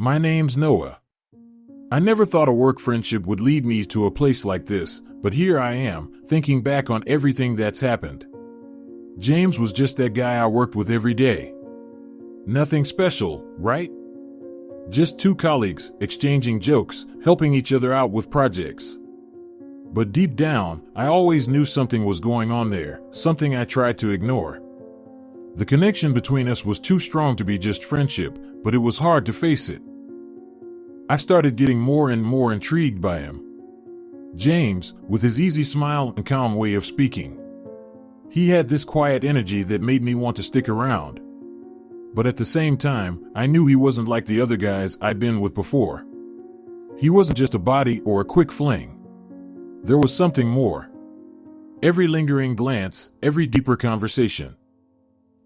My name's Noah. I never thought a work friendship would lead me to a place like this, but here I am, thinking back on everything that's happened. James was just that guy I worked with every day. Nothing special, right? Just two colleagues, exchanging jokes, helping each other out with projects. But deep down, I always knew something was going on there, something I tried to ignore. The connection between us was too strong to be just friendship, but it was hard to face it. I started getting more and more intrigued by him. James, with his easy smile and calm way of speaking. He had this quiet energy that made me want to stick around. But at the same time, I knew he wasn't like the other guys I'd been with before. He wasn't just a body or a quick fling. There was something more. Every lingering glance, every deeper conversation.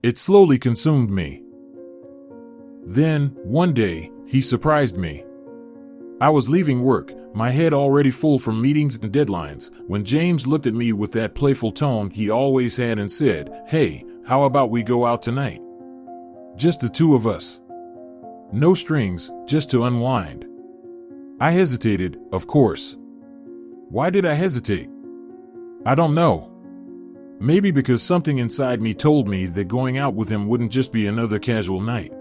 It slowly consumed me. Then, one day, he surprised me. I was leaving work, my head already full from meetings and deadlines, when James looked at me with that playful tone he always had and said, "Hey, how about we go out tonight? Just the two of us. No strings, just to unwind." I hesitated, of course. Why did I hesitate? I don't know. Maybe because something inside me told me that going out with him wouldn't just be another casual night.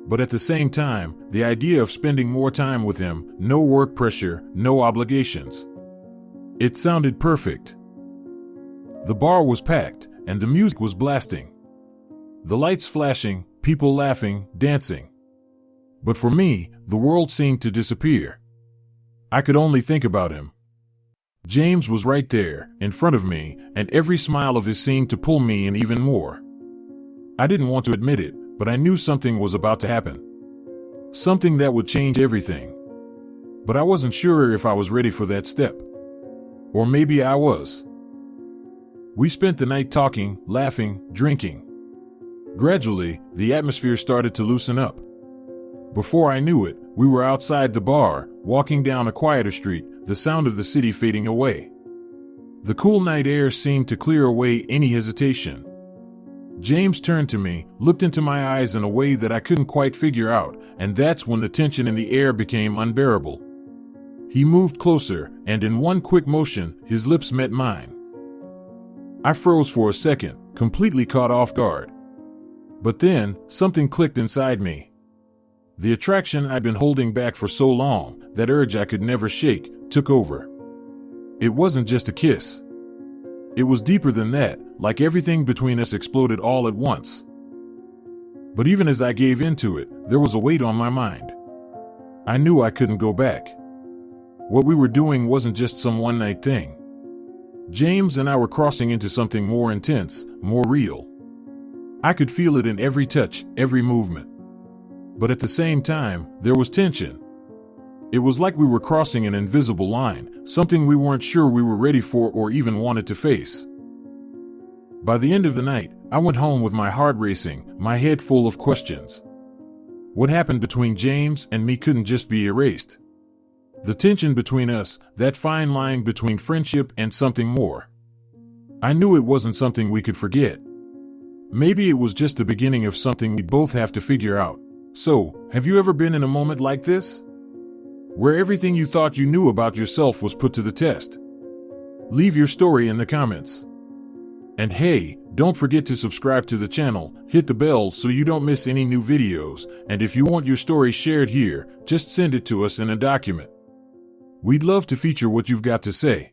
But at the same time, the idea of spending more time with him, no work pressure, no obligations. It sounded perfect. The bar was packed, and the music was blasting. The lights flashing, people laughing, dancing. But for me, the world seemed to disappear. I could only think about him. James was right there, in front of me, and every smile of his seemed to pull me in even more. I didn't want to admit it, but I knew something was about to happen. Something that would change everything. But I wasn't sure if I was ready for that step. Or maybe I was. We spent the night talking, laughing, drinking. Gradually, the atmosphere started to loosen up. Before I knew it, we were outside the bar, walking down a quieter street, the sound of the city fading away. The cool night air seemed to clear away any hesitation. James turned to me, looked into my eyes in a way that I couldn't quite figure out, and that's when the tension in the air became unbearable. He moved closer, and in one quick motion, his lips met mine. I froze for a second, completely caught off guard. But then, something clicked inside me. The attraction I'd been holding back for so long, that urge I could never shake, took over. It wasn't just a kiss. It was deeper than that, like everything between us exploded all at once. But even as I gave into it, there was a weight on my mind. I knew I couldn't go back. What we were doing wasn't just some one-night thing. James and I were crossing into something more intense, more real. I could feel it in every touch, every movement. But at the same time, there was tension. It was like we were crossing an invisible line, something we weren't sure we were ready for or even wanted to face. By the end of the night, I went home with my heart racing, my head full of questions. What happened between James and me couldn't just be erased. The tension between us, that fine line between friendship and something more. I knew it wasn't something we could forget. Maybe it was just the beginning of something we'd both have to figure out. So, have you ever been in a moment like this? Where everything you thought you knew about yourself was put to the test? Leave your story in the comments. And hey, don't forget to subscribe to the channel, hit the bell so you don't miss any new videos, and if you want your story shared here, just send it to us in a document. We'd love to feature what you've got to say.